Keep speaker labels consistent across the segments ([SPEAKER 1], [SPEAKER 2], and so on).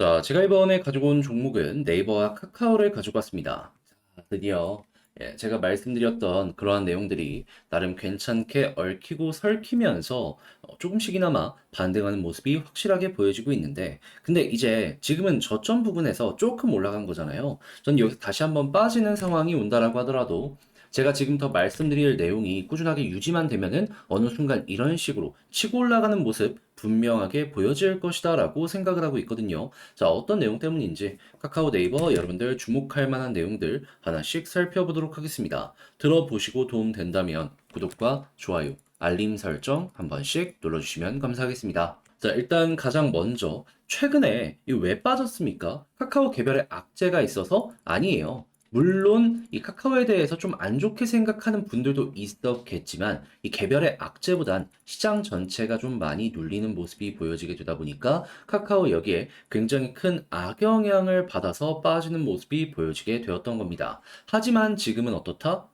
[SPEAKER 1] 자, 제가 이번에 가지고 온 종목은 네이버와 카카오를 가지고 왔습니다. 자, 드디어 제가 말씀드렸던 그러한 내용들이 나름 괜찮게 얽히고 설키면서 조금씩이나마 반등하는 모습이 확실하게 보여지고 있는데, 근데 이제 지금은 저점 부분에서 조금 올라간 거잖아요. 전 여기서 다시 한번 빠지는 상황이 온다라고 하더라도 제가 지금 더 말씀드릴 내용이 꾸준하게 유지만 되면은 어느 순간 이런 식으로 치고 올라가는 모습 분명하게 보여질 것이다라고 생각을 하고 있거든요. 자, 어떤 내용 때문인지 카카오 네이버 여러분들 주목할 만한 내용들 하나씩 살펴보도록 하겠습니다. 들어보시고 도움 된다면 구독과 좋아요, 알림 설정 한 번씩 눌러주시면 감사하겠습니다. 자, 일단 가장 먼저 최근에 이 왜 빠졌습니까? 카카오 개별의 악재가 있어서 아니에요. 물론 이 카카오에 대해서 좀 안 좋게 생각하는 분들도 있었겠지만 이 개별의 악재보단 시장 전체가 좀 많이 눌리는 모습이 보여지게 되다 보니까 카카오 여기에 굉장히 큰 악영향을 받아서 빠지는 모습이 보여지게 되었던 겁니다. 하지만 지금은 어떻다?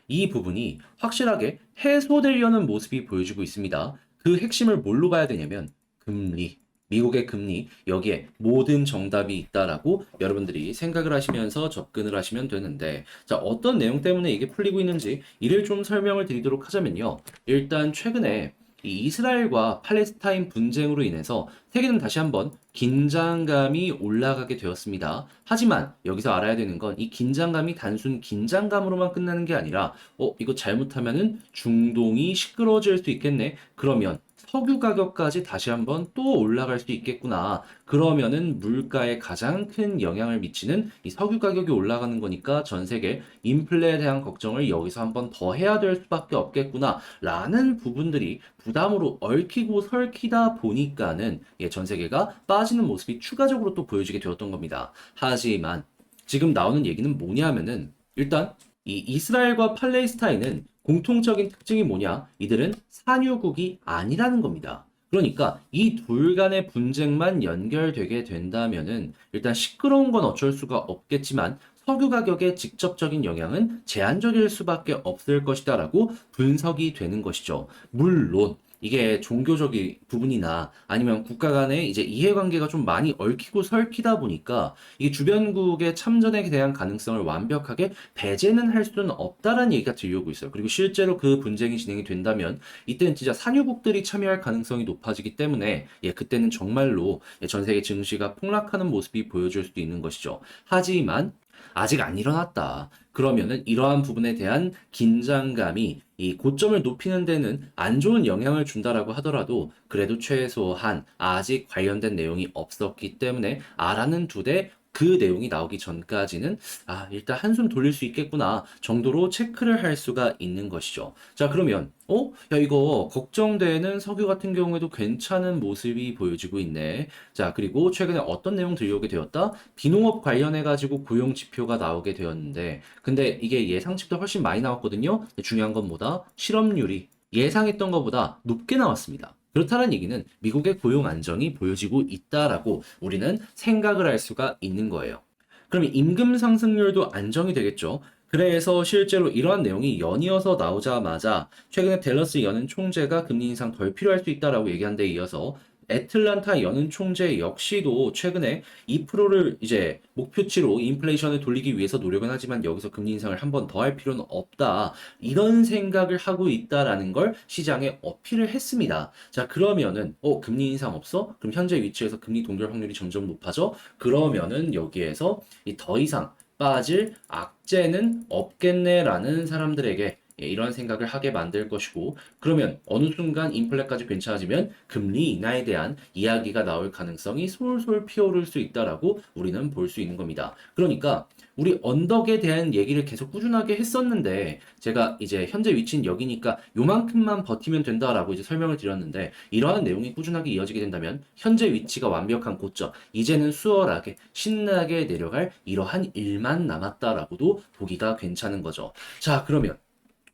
[SPEAKER 1] 이 부분이 확실하게 해소되려는 모습이 보여지고 있습니다. 그 핵심을 뭘로 봐야 되냐면 금리, 미국의 금리, 여기에 모든 정답이 있다라고 여러분들이 생각을 하시면서 접근을 하시면 되는데, 자, 어떤 내용 때문에 이게 풀리고 있는지 이를 좀 설명을 드리도록 하자면요. 일단 최근에 이 이스라엘과 팔레스타인 분쟁으로 인해서 세계는 다시 한번 긴장감이 올라가게 되었습니다. 하지만 여기서 알아야 되는 건 이 긴장감이 단순 긴장감으로만 끝나는 게 아니라 이거 잘못하면은 중동이 시끄러워질 수 있겠네. 그러면 석유 가격까지 다시 한번 또 올라갈 수 있겠구나. 그러면은 물가에 가장 큰 영향을 미치는 이 석유 가격이 올라가는 거니까 전 세계 인플레에 대한 걱정을 여기서 한번 더 해야 될 수밖에 없겠구나. 라는 부분들이 부담으로 얽히고 설키다 보니까는 전 세계가 빠지는 모습이 추가적으로 또 보여지게 되었던 겁니다. 하지만 지금 나오는 얘기는 뭐냐면은 일단 이 이스라엘과 팔레스타인은 공통적인 특징이 뭐냐? 이들은 산유국이 아니라는 겁니다. 그러니까 이 둘 간의 분쟁만 연결되게 된다면은 일단 시끄러운 건 어쩔 수가 없겠지만 석유 가격의 직접적인 영향은 제한적일 수밖에 없을 것이다라고 분석이 되는 것이죠. 물론 이게 종교적인 부분이나 아니면 국가 간의 이제 이해관계가 좀 많이 얽히고 설키다 보니까 이게 주변국의 참전에 대한 가능성을 완벽하게 배제는 할 수는 없다라는 얘기가 들려오고 있어요. 그리고 실제로 그 분쟁이 진행이 된다면 이때는 진짜 산유국들이 참여할 가능성이 높아지기 때문에 그때는 정말로 전 세계 증시가 폭락하는 모습이 보여질 수도 있는 것이죠. 하지만 아직 안 일어났다. 그러면은 이러한 부분에 대한 긴장감이 이 고점을 높이는 데는 안 좋은 영향을 준다라고 하더라도 그래도 최소한 아직 관련된 내용이 없었기 때문에 알아는 두되 그 내용이 나오기 전까지는 일단 한숨 돌릴 수 있겠구나 정도로 체크를 할 수가 있는 것이죠. 자, 그러면 야, 이거 걱정되는 석유 같은 경우에도 괜찮은 모습이 보여지고 있네. 자, 그리고 최근에 어떤 내용 들려오게 되었다? 비농업 관련해가지고 고용 지표가 나오게 되었는데, 근데 이게 예상치보다 훨씬 많이 나왔거든요. 근데 중요한 건 뭐다? 실업률이 예상했던 것보다 높게 나왔습니다. 그렇다는 얘기는 미국의 고용 안정이 보여지고 있다라고 우리는 생각을 할 수가 있는 거예요. 그러면 임금 상승률도 안정이 되겠죠. 그래서 실제로 이러한 내용이 연이어서 나오자마자 최근에 댈러스 연은 총재가 금리 인상 덜 필요할 수 있다라고 얘기한 데 이어서 애틀란타 연은 총재 역시도 최근에 2%를 이제 목표치로 인플레이션을 돌리기 위해서 노력은 하지만 여기서 금리 인상을 한 번 더 할 필요는 없다. 이런 생각을 하고 있다라는 걸 시장에 어필을 했습니다. 자, 그러면은 금리 인상 없어? 그럼 현재 위치에서 금리 동결 확률이 점점 높아져? 그러면은 여기에서 더 이상 빠질 악재는 없겠네라는 사람들에게 이런 생각을 하게 만들 것이고, 그러면 어느 순간 인플레까지 괜찮아지면 금리 인하에 대한 이야기가 나올 가능성이 솔솔 피어오를 수 있다라고 우리는 볼 수 있는 겁니다. 그러니까 우리 언덕에 대한 얘기를 계속 꾸준하게 했었는데 제가 이제 현재 위치는 여기니까 요만큼만 버티면 된다라고 이제 설명을 드렸는데, 이러한 내용이 꾸준하게 이어지게 된다면 현재 위치가 완벽한 고점, 이제는 수월하게 신나게 내려갈 이러한 일만 남았다라고도 보기가 괜찮은 거죠. 자, 그러면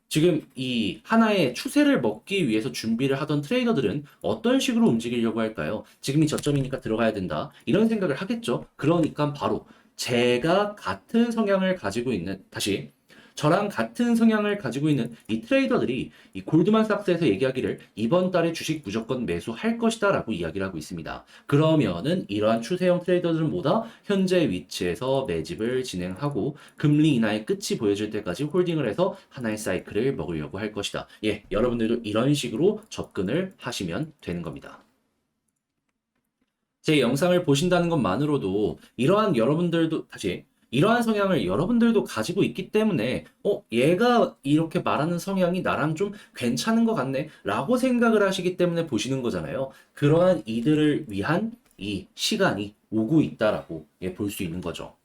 [SPEAKER 1] 지금 이 하나의 추세를 먹기 위해서 준비를 하던 트레이더들은 어떤 식으로 움직이려고 할까요? 지금이 저점이니까 들어가야 된다. 이런 생각을 하겠죠. 그러니까 바로 제가 같은 성향을 가지고 있는, 다시 저랑 같은 성향을 가지고 있는 이 트레이더들이 이 골드만삭스에서 얘기하기를 이번 달에 주식 무조건 매수할 것이다 라고 이야기를 하고 있습니다. 그러면은 이러한 추세형 트레이더들은 뭐다? 현재 위치에서 매집을 진행하고 금리 인하의 끝이 보여질 때까지 홀딩을 해서 하나의 사이클을 먹으려고 할 것이다. 예, 여러분들도 이런 식으로 접근을 하시면 되는 겁니다. 제 영상을 보신다는 것만으로도 이러한 여러분들도 다시 이러한 성향을 여러분들도 가지고 있기 때문에 얘가 이렇게 말하는 성향이 나랑 좀 괜찮은 것 같네 라고 생각을 하시기 때문에 보시는 거잖아요. 그러한 이들을 위한 이 시간이 오고 있다라고 볼 수 있는 거죠.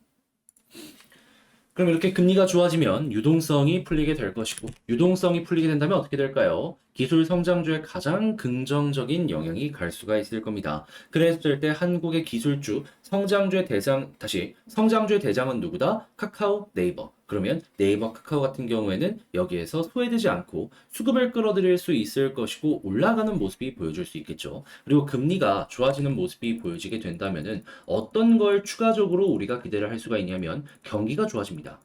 [SPEAKER 1] 그럼 이렇게 금리가 좋아지면 유동성이 풀리게 될 것이고, 유동성이 풀리게 된다면 어떻게 될까요? 기술 성장주에 가장 긍정적인 영향이 갈 수가 있을 겁니다. 그랬을 때 한국의 기술주, 성장주의 대장은 누구다? 카카오, 네이버. 그러면 네이버, 카카오 같은 경우에는 여기에서 소외되지 않고 수급을 끌어들일 수 있을 것이고 올라가는 모습이 보여줄 수 있겠죠. 그리고 금리가 좋아지는 모습이 보여지게 된다면은 어떤 걸 추가적으로 우리가 기대를 할 수가 있냐면 경기가 좋아집니다.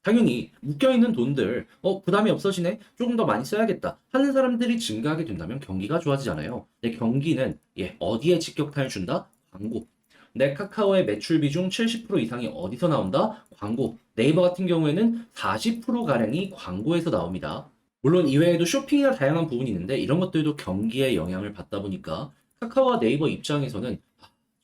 [SPEAKER 1] 당연히 묶여있는 돈들, 부담이 없어지네? 조금 더 많이 써야겠다. 하는 사람들이 증가하게 된다면 경기가 좋아지잖아요. 근데 경기는, 어디에 직격탄을 준다? 광고. 내 카카오의 매출 비중 70% 이상이 어디서 나온다? 광고. 네이버 같은 경우에는 40%가량이 광고에서 나옵니다. 물론 이외에도 쇼핑이나 다양한 부분이 있는데 이런 것들도 경기에 영향을 받다 보니까 카카오와 네이버 입장에서는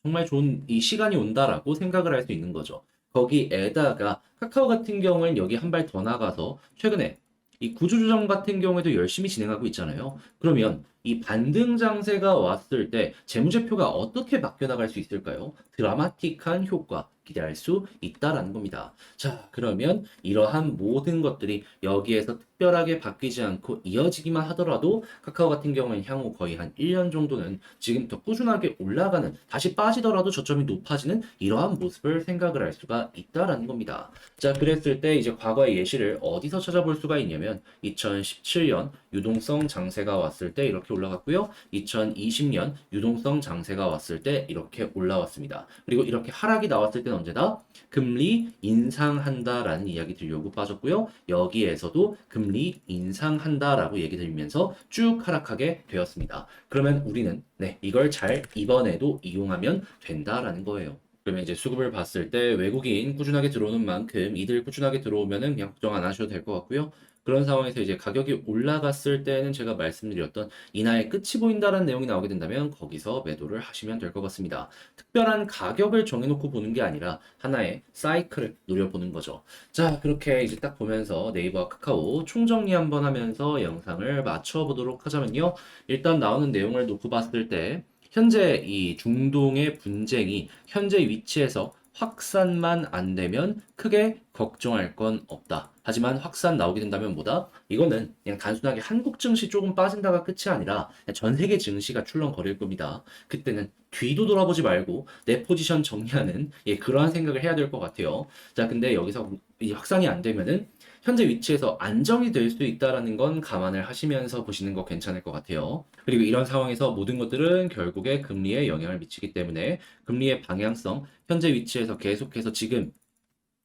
[SPEAKER 1] 정말 좋은 이 시간이 온다라고 생각을 할 수 있는 거죠. 거기에다가 카카오 같은 경우는 여기 한 발 더 나가서 최근에 이 구조조정 같은 경우에도 열심히 진행하고 있잖아요. 그러면 이 반등 장세가 왔을 때 재무제표가 어떻게 바뀌어 나갈 수 있을까요? 드라마틱한 효과 기대할 수 있다라는 겁니다. 자, 그러면 이러한 모든 것들이 여기에서 특별하게 바뀌지 않고 이어지기만 하더라도 카카오 같은 경우는 향후 거의 한 1년 정도는 지금부터 꾸준하게 올라가는 다시 빠지더라도 저점이 높아지는 이러한 모습을 생각을 할 수가 있다라는 겁니다. 자, 그랬을 때 이제 과거의 예시를 어디서 찾아볼 수가 있냐면 2017년 유동성 장세가 왔을 때 이렇게 올라갔고요. 2020년 유동성 장세가 왔을 때 이렇게 올라왔습니다. 그리고 이렇게 하락이 나왔을 때는 언제다? 금리 인상한다라는 이야기 들려고 빠졌고요. 여기에서도 금리 인상한다라고 얘기 들으면서 쭉 하락하게 되었습니다. 그러면 우리는 이걸 잘 이번에도 이용하면 된다라는 거예요. 그러면 이제 수급을 봤을 때 외국인 꾸준하게 들어오는 만큼 이들 꾸준하게 들어오면은 그냥 걱정 안 하셔도 될 것 같고요. 그런 상황에서 이제 가격이 올라갔을 때는 제가 말씀드렸던 인하의 끝이 보인다는 내용이 나오게 된다면 거기서 매도를 하시면 될 것 같습니다. 특별한 가격을 정해놓고 보는 게 아니라 하나의 사이클을 노려보는 거죠. 자, 그렇게 이제 딱 보면서 네이버와 카카오 총정리 한번 하면서 영상을 마쳐보도록 하자면요. 일단 나오는 내용을 놓고 봤을 때 현재 이 중동의 분쟁이 현재 위치에서 확산만 안 되면 크게 걱정할 건 없다. 하지만 확산 나오게 된다면 뭐다? 이거는 그냥 단순하게 한국 증시 조금 빠진다가 끝이 아니라 전 세계 증시가 출렁거릴 겁니다. 그때는 뒤도 돌아보지 말고 내 포지션 정리하는 그러한 생각을 해야 될 것 같아요. 자, 근데 여기서 이 확산이 안 되면은 현재 위치에서 안정이 될 수 있다라는 건 감안을 하시면서 보시는 거 괜찮을 것 같아요. 그리고 이런 상황에서 모든 것들은 결국에 금리에 영향을 미치기 때문에 금리의 방향성, 현재 위치에서 계속해서 지금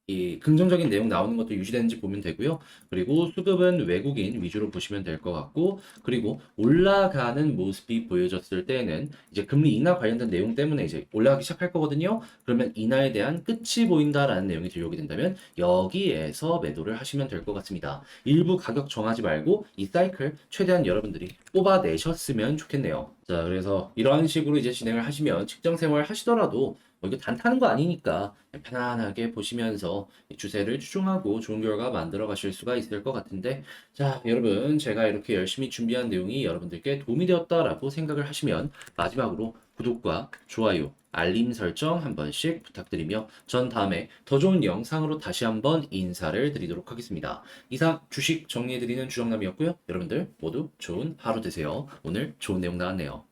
[SPEAKER 1] 이 긍정적인 내용 나오는 것도 유지되는지 보면 되고요. 그리고 수급은 외국인 위주로 보시면 될 것 같고, 그리고 올라가는 모습이 보여졌을 때에는 이제 금리 인하 관련된 내용 때문에 이제 올라가기 시작할 거거든요. 그러면 인하에 대한 끝이 보인다라는 내용이 들려오게 된다면 여기에서 매도를 하시면 될 것 같습니다. 일부 가격 정하지 말고 이 사이클 최대한 여러분들이 뽑아내셨으면 좋겠네요. 자, 그래서 이러한 식으로 이제 진행을 하시면 직장 생활 하시더라도 이거 단타는 거 아니니까 편안하게 보시면서 주세를 추종하고 좋은 결과 만들어 가실 수가 있을 것 같은데, 자, 여러분, 제가 이렇게 열심히 준비한 내용이 여러분들께 도움이 되었다라고 생각을 하시면 마지막으로 구독과 좋아요, 알림 설정 한 번씩 부탁드리며 전 다음에 더 좋은 영상으로 다시 한번 인사를 드리도록 하겠습니다. 이상 주식 정리해드리는 주정남이었고요. 여러분들 모두 좋은 하루 되세요. 오늘 좋은 내용 나왔네요.